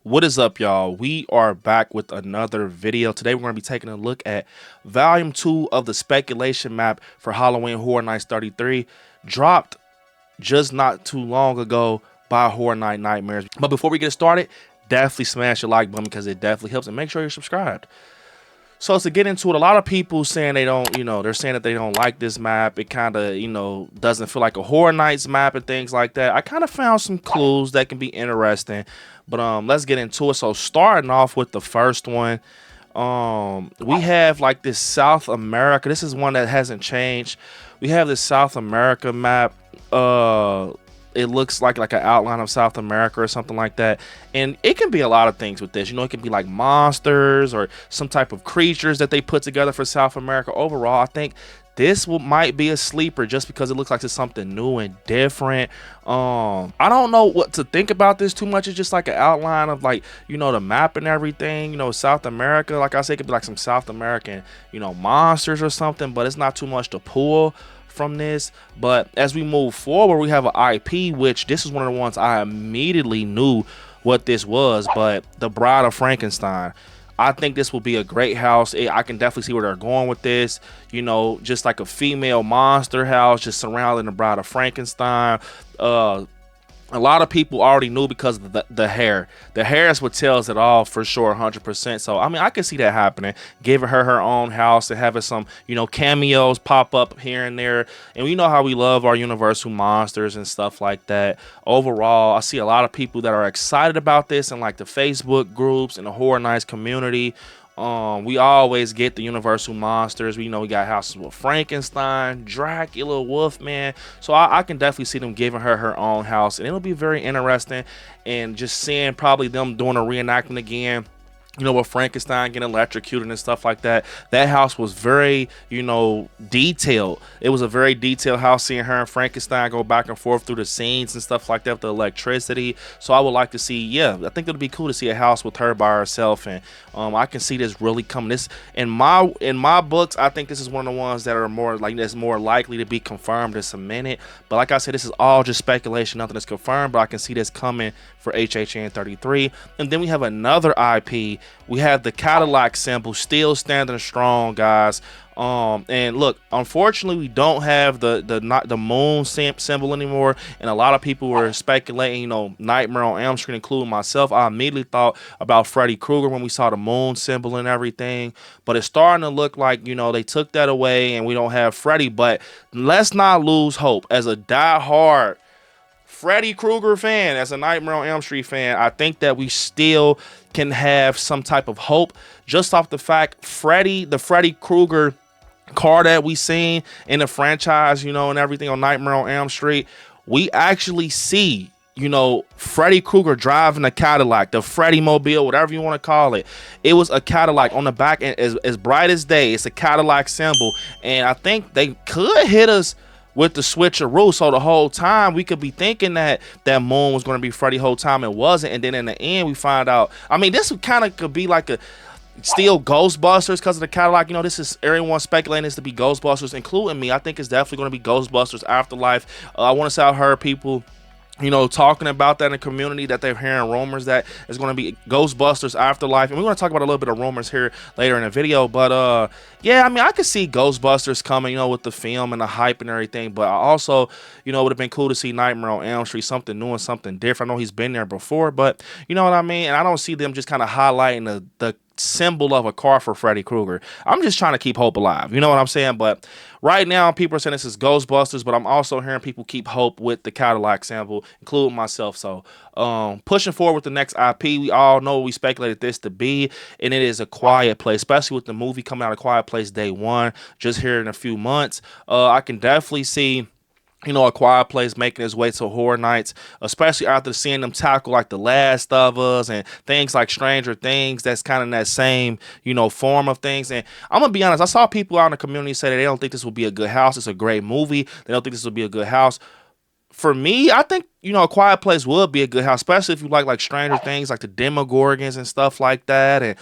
What is up, y'all? We are back with another video. Today we're going to be taking a look at volume 2 of the speculation map for Halloween Horror Nights 33, dropped just not too long ago by Horror Night Nightmares. But before we get started, definitely smash the like button because it definitely helps, and make sure you're subscribed. So to get into it, a lot of people saying they don't, they're saying that they don't like this map. It kind of, doesn't feel like a Horror Nights map and things like that. I kind of found some clues that can be interesting, but let's get into it. So starting off with the first one, we have like this South America. This is one that hasn't changed. We have this South America map. It looks like an outline of South America or something like that, and it can be a lot of things with this. It can be like monsters or some type of creatures that they put together for South America. Overall, I think this might be a sleeper just because it looks like it's something new and different. I don't know what to think about this too much. It's just like an outline of the map and everything. South America, like I said, it could be like some South American monsters or something, but it's not too much to pull from this. But as we move forward, we have an IP, which this is one of the ones I immediately knew what this was, but the Bride of Frankenstein. I think this will be a great house. I can definitely see where they're going with this, just like a female monster house just surrounding the Bride of Frankenstein. A lot of people already knew because of the hair. The hair is what tells it all for sure, 100%. So, I mean, I can see that happening, giving her own house and having some, cameos pop up here and there. And we know how we love our Universal monsters and stuff like that. Overall, I see a lot of people that are excited about this in like the Facebook groups and the Horror Nights community. We always get the Universal monsters. We got houses with Frankenstein, Dracula, Wolfman. So I can definitely see them giving her own house, and it'll be very interesting. And just seeing probably them doing a reenactment again, with Frankenstein getting electrocuted and stuff like that. That house was very, detailed. It was a very detailed house, seeing her and Frankenstein go back and forth through the scenes and stuff like that with the electricity. So I would like to see, I think it would be cool to see a house with her by herself. And I can see this really coming. This in my books, I think this is one of the ones that are more likely to be confirmed and cemented. But like I said, this is all just speculation, nothing is confirmed, but I can see this coming for HHN 33. And then we have another IP. We have the Cadillac symbol still standing strong, guys. And look, unfortunately, we don't have the moon symbol anymore, and a lot of people were speculating, Nightmare on Elm Street, including myself. I immediately thought about Freddy Krueger when we saw the moon symbol and everything, but it's starting to look like, they took that away and we don't have Freddy. But let's not lose hope. As a die-hard Freddy Krueger fan, as a Nightmare on Elm Street fan, I think that we still can have some type of hope just off the fact the Freddy Krueger car that we seen in the franchise, and everything on Nightmare on Elm Street. We actually see, Freddy Krueger driving a Cadillac, the Freddy Mobile, whatever you want to call it. It was a Cadillac on the back, and as bright as day, it's a Cadillac symbol. And I think they could hit us with the switcheroo, so the whole time we could be thinking that moon was going to be Freddy the whole time. It wasn't, and then in the end we find out. I mean, this kind of could be like a still Ghostbusters because of the Cadillac. This is everyone speculating this to be Ghostbusters, including me. I think it's definitely going to be Ghostbusters Afterlife. I want to say I heard people talking about that in the community, that they're hearing rumors that it's going to be Ghostbusters Afterlife. And we're going to talk about a little bit of rumors here later in the video. But yeah, I mean, I could see Ghostbusters coming, with the film and the hype and everything. But I also, it would have been cool to see Nightmare on Elm Street, something new and something different. I know he's been there before, but you know what I mean? And I don't see them just kind of highlighting the symbol of a car for Freddy Krueger. I'm just trying to keep hope alive. You know what I'm saying? But right now, people are saying this is Ghostbusters, but I'm also hearing people keep hope with the Cadillac symbol, including myself. So pushing forward with the next IP, we all know we speculated this to be, and it is A Quiet Place, especially with the movie coming out of Quiet Place day one, just here in a few months. I can definitely see A Quiet Place making its way to Horror Nights, especially after seeing them tackle like The Last of Us and things like Stranger Things. That's kind of in that same, form of things. And I'm going to be honest, I saw people out in the community say that they don't think this will be a good house. It's a great movie. They don't think this will be a good house. For me, I think A Quiet Place would be a good house, especially if you like Stranger Things, like the Demogorgons and stuff like that, and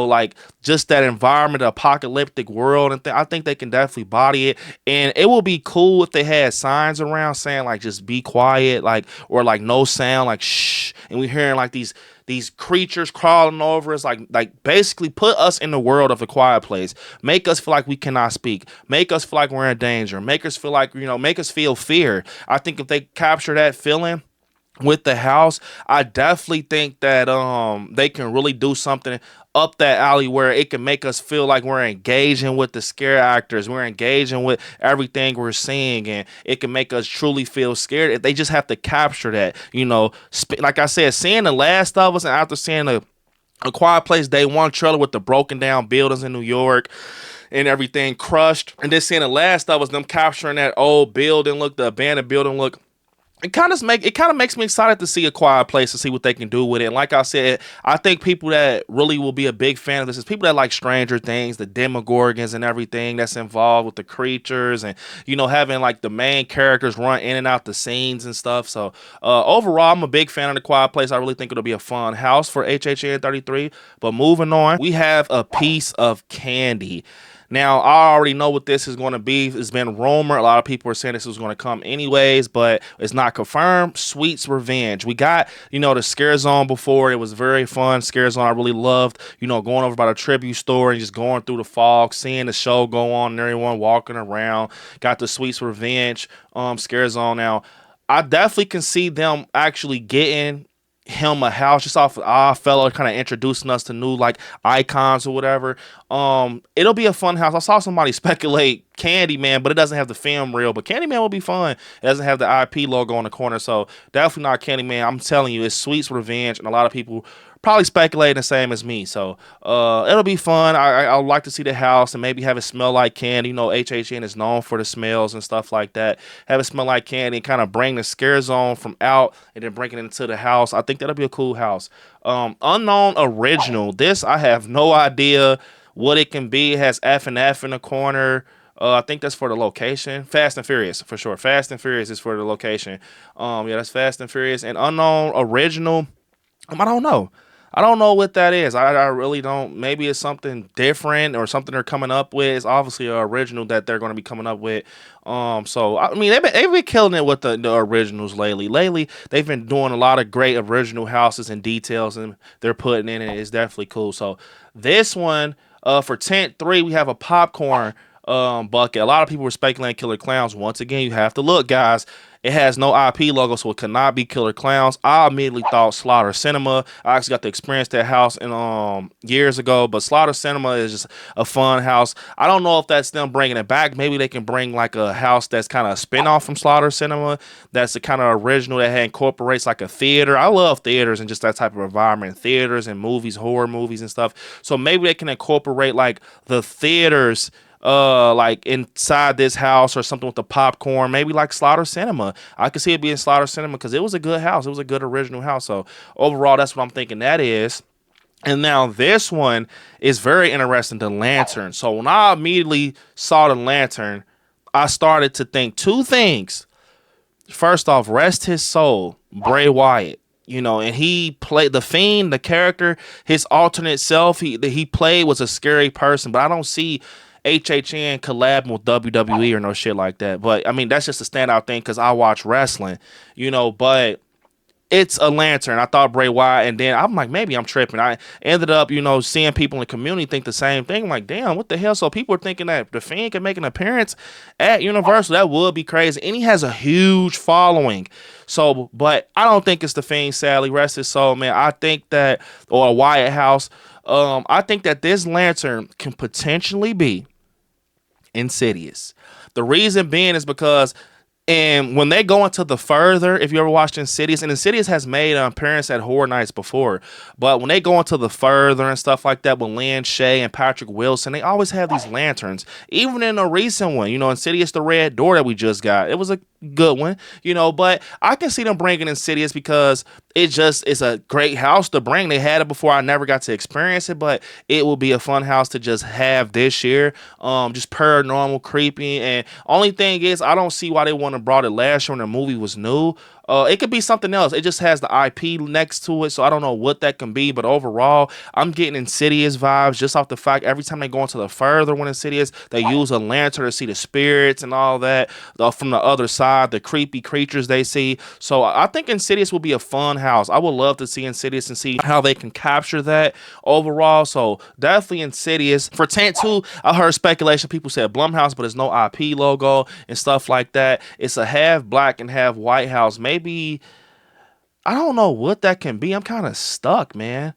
like just that environment, the apocalyptic world, and I think they can definitely body it. And it will be cool if they had signs around saying like just be quiet, like or like no sound, like shh, and we hearing like these creatures crawling over us, like basically put us in the world of A Quiet Place. Make us feel like we cannot speak. Make us feel like we're in danger. Make us feel like make us feel fear. I think if they capture that feeling with the house, I definitely think that they can really do something up that alley where it can make us feel like we're engaging with the scare actors, we're engaging with everything we're seeing, and it can make us truly feel scared. If they just have to capture that, like I said, seeing The Last of Us, and after seeing a Quiet Place Day One trailer with the broken down buildings in New York and everything crushed, and then seeing The Last of Us, them capturing that old building look, the abandoned building look, it kind of makes me excited to see A Quiet Place, to see what they can do with it. And like I said, I think people that really will be a big fan of this is people that like Stranger Things, the Demogorgons and everything that's involved with the creatures, and having like the main characters run in and out the scenes and stuff. So overall, I'm a big fan of The Quiet Place. I really think it'll be a fun house for HHN 33. But moving on, we have A Piece of Candy. Now, I already know what this is going to be. It's been rumored. A lot of people are saying this was going to come anyways, but it's not confirmed. Sweet's Revenge. We got, the Scare Zone before. It was very fun. Scare Zone I really loved, going over by the tribute store and just going through the fog, seeing the show go on and everyone walking around. Got the Sweet's Revenge Scare Zone. Now, I definitely can see them actually getting him a house just off of Oddfellow, kind of introducing us to new like icons or whatever. It'll be a fun house. I saw somebody speculate Candyman, but it doesn't have the film reel. But Candyman will be fun. It doesn't have the IP logo on the corner, so definitely not Candyman. I'm telling you, it's Sweet's Revenge, and a lot of people probably speculating the same as me. So it'll be fun. I would like to see the house and maybe have it smell like candy. HHN is known for the smells and stuff like that. Have it smell like candy and kind of bring the Scare Zone from out and then bring it into the house. I think that'll be a cool house. Unknown Original. This, I have no idea what it can be. It has F&F in the corner. I think that's for the location. Fast and Furious, for sure. Fast and Furious is for the location. Yeah, that's Fast and Furious. And Unknown Original, I don't know. I don't know what that is. I really don't. Maybe it's something different or something they're coming up with. It's obviously an original that they're going to be coming up with. So I mean, they've been killing it with the originals lately. Lately, they've been doing a lot of great original houses and details, and they're putting in it. It's definitely cool. So this one, for tent 3, we have a popcorn bucket. A lot of people were speculating Killer Clowns. Once again, you have to look, guys. It has no IP logo, so it could not be Killer Clowns. I immediately thought Slaughter Cinema. I actually got to experience that house in years ago, but Slaughter Cinema is just a fun house. I don't know if that's them bringing it back. Maybe they can bring like a house that's kind of a spinoff from Slaughter Cinema. That's the kind of original that incorporates like a theater. I love theaters and just that type of environment. Theaters and movies, horror movies and stuff. So maybe they can incorporate like the theaters like inside this house or something with the popcorn, maybe like Slaughter Cinema. I could see it being Slaughter Cinema because it was a good house. It was a good original house. So overall, that's what I'm thinking that is. And now this one is very interesting, the lantern. So when I immediately saw the lantern, I started to think two things. First off, rest his soul, Bray Wyatt. And he played the Fiend, the character, his alternate self he played was a scary person, but I don't see HHN collabing with WWE or no shit like that. But I mean, that's just a standout thing because I watch wrestling, but it's a lantern. I thought Bray Wyatt, and then I'm like, maybe I'm tripping. I ended up, seeing people in the community think the same thing. I'm like, damn, what the hell? So people are thinking that the Fiend can make an appearance at Universal. That would be crazy. And he has a huge following. So, but I don't think it's the Fiend, sadly. Rest his soul, man. I think that, or a Wyatt House, I think that this lantern can potentially be Insidious. The reason being is because when they go into the further, if you ever watched Insidious, and Insidious has made an appearance at Horror Nights before, but when they go into the further and stuff like that with Lynn Shay and Patrick Wilson, they always have these lanterns. Even in a recent one, Insidious the Red Door that we just got, it was a good one, but I can see them bringing Insidious because it's a great house to bring. They had it before. I never got to experience it, but it will be a fun house to just have this year. Just paranormal, creepy, and only thing is I don't see why they wouldn't have brought it last year when the movie was new. It could be something else. It just has the IP next to it, so I don't know what that can be. But overall, I'm getting Insidious vibes just off the fact every time they go into the further one Insidious, they use a lantern to see the spirits and all that from the other side, the creepy creatures they see. So I think Insidious will be a fun house. I would love to see Insidious and see how they can capture that overall. So definitely Insidious. For Tent 2, I heard speculation. People said Blum House, but it's no IP logo and stuff like that. It's a half black and half white house. Maybe I don't know what that can be. I'm kind of stuck, man.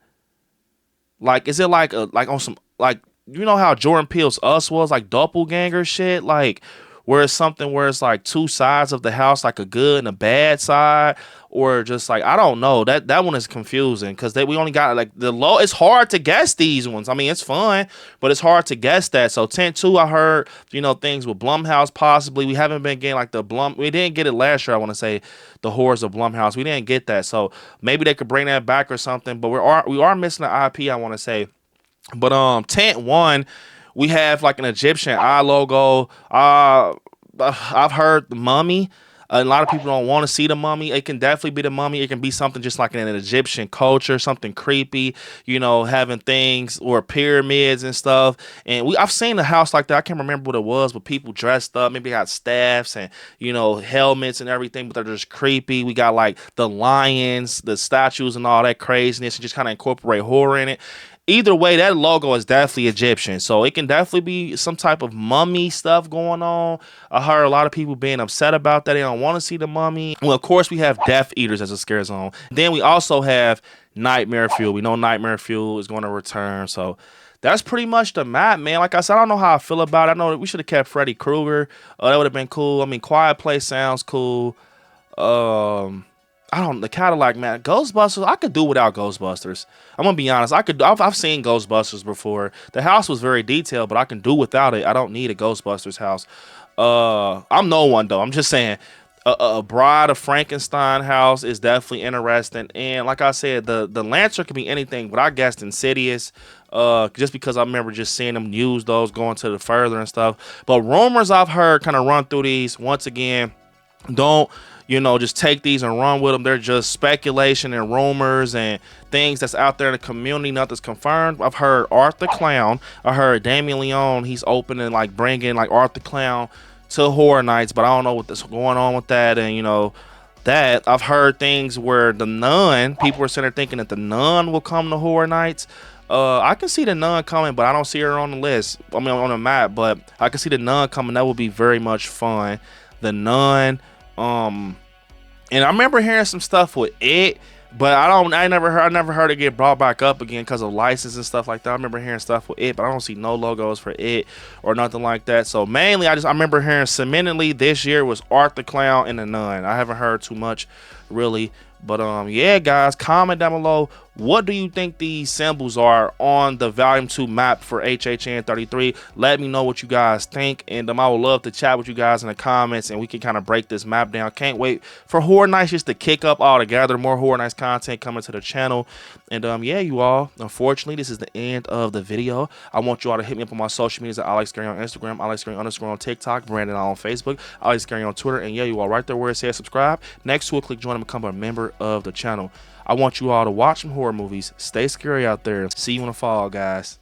Like, is it like on some, like, you know how Jordan Peele's Us was, like doppelganger shit, like where it's something where it's like two sides of the house, like a good and a bad side, or just like, I don't know. That one is confusing because we only got like the low. It's hard to guess these ones. I mean, it's fun, but it's hard to guess that. So Tent 2, I heard, you know, things with Blumhouse possibly. We haven't been getting like the Blum. We didn't get it last year. I want to say the horrors of Blumhouse. We didn't get that. So maybe they could bring that back or something. But we are missing the IP, I want to say. But Tent 1, we have like an Egyptian eye logo. I've heard the Mummy. A lot of people don't want to see the Mummy. It can definitely be the Mummy. It can be something just like in an Egyptian culture, something creepy, you know, having things or pyramids and stuff. And I've seen a house like that. I can't remember what it was, but people dressed up, maybe got staffs and, you know, helmets and everything, but they're just creepy. We got like the lions, the statues and all that craziness, and just kind of incorporate horror in it. Either way, that logo is definitely Egyptian, so it can definitely be some type of mummy stuff going on. I heard a lot of people being upset about that. They don't want to see the Mummy. Well, of course, we have Death Eaters as a scare zone. Then we also have Nightmare Fuel. We know Nightmare Fuel is going to return, so that's pretty much the map, man. Like I said, I don't know how I feel about it. I know that we should have kept Freddy Krueger. That would have been cool. I mean, Quiet Place sounds cool. The Cadillac, man. Ghostbusters, I could do without Ghostbusters. I'm gonna be honest. I've seen Ghostbusters before. The house was very detailed, but I can do without it. I don't need a Ghostbusters house. I'm no one though. I'm just saying a Bride of Frankenstein house is definitely interesting. And like I said, the lantern could be anything, but I guessed Insidious. Just because I remember just seeing them use those going to the further and stuff. But rumors I've heard kind of run through these once again. Don't, you know, just take these and run with them. They're just speculation and rumors and things that's out there in the community. Nothing's confirmed. I've heard Art the Clown. I heard Damien Leone. He's opening, like, bringing like Art the Clown to Horror Nights, but I don't know what's going on with that. And you know that I've heard things where the Nun. People were sitting there thinking that the Nun will come to Horror Nights. I can see the Nun coming, but I don't see her on the list. I mean, on the map, but I can see the Nun coming. That would be very much fun. The Nun. And I remember hearing some stuff with it, but I never heard it get brought back up again because of license and stuff like that. I remember hearing stuff with it, but I don't see no logos for it or nothing like that. So mainly I remember hearing cementedly this year was Art the Clown and the Nun. I haven't heard too much really. But yeah, guys, comment down below, what do you think these symbols are on the Volume 2 map for HHN 33? Let me know what you guys think, and I would love to chat with you guys in the comments, and we can kind of break this map down. Can't wait for Horror Nights just to kick up all together. More Horror Nights content coming to the channel. And yeah, you all, unfortunately, this is the end of the video. I want you all to hit me up on my social medias at ILIKESCARY on Instagram, ILIKESCARY_ on TikTok, Brandon on Facebook, ILIKESCARY on Twitter, and yeah, you all, right there where it says subscribe. Next to it, click join and become a member of the channel. I want you all to watch some horror movies. Stay scary out there. See you in the fall, guys.